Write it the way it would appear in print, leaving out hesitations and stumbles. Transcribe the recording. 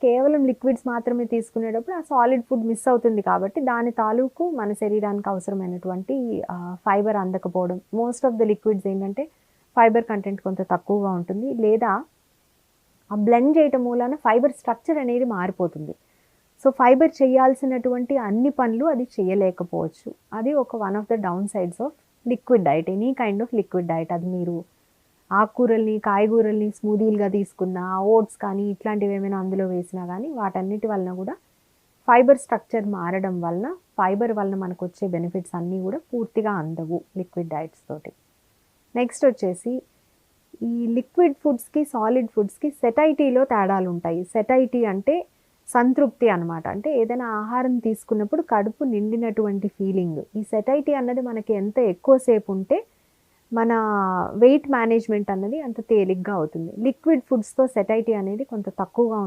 కేవలం లిక్విడ్స్ మాత్రమే తీసుకునేటప్పుడు ఆ సాలిడ్ ఫుడ్ మిస్ అవుతుంది కాబట్టి దాని తాలూకు మన శరీరానికి అవసరమైనటువంటి ఫైబర్ అందకపోవడం. మోస్ట్ ఆఫ్ ద లిక్విడ్స్ ఏంటంటే ఫైబర్ కంటెంట్ కొంత తక్కువగా ఉంటుంది. లేదా ఆ బ్లెండ్ చేయటం మూలాన ఫైబర్ స్ట్రక్చర్ అనేది మారిపోతుంది. సో, ఫైబర్ చేయాల్సినటువంటి అన్ని పనులు అది చేయలేకపోవచ్చు. అది one of the down sides of liquid diet. Any kind of liquid diet. అది మీరు ఆకుకూరల్ని, కాయగూరల్ని స్మూదీలుగా తీసుకున్నా, ఓట్స్ కానీ ఇట్లాంటివి ఏమైనా అందులో వేసినా గానీ వాటన్నిటి వలన గూడా ఫైబర్ స్ట్రక్చర్ మారడం వలన, ఫైబర్ వలన మనకొచ్చే బెనిఫిట్స్ అన్నీ గూడా పూర్తిగా అందవు లిక్విడ్ డైట్స్ తోటి. నెక్స్ట్ వచ్చేసి ఈ లిక్విడ్ ఫుడ్స్‌కి, సాలిడ్ ఫుడ్స్‌కి సెటైటీలో తేడాలుంటాయి. సెటైటీ అంటే సంతృప్తి అనమాట. అంటే ఏదైనా ఆహారం తీసుకున్నప్పుడు కడుపు నిండినటువంటి ఫీలింగ్. ఈ సెటైటీ అన్నది మనకి ఎంత ఎక్కువ సేపు ఉంటే మన వెయిట్ మేనేజ్‌మెంట్ అన్నది అంత తేలిగ్గా అవుతుంది. లిక్విడ్ ఫుడ్స్‌తో సెటైటీ అనేది కొంత తక్కువగా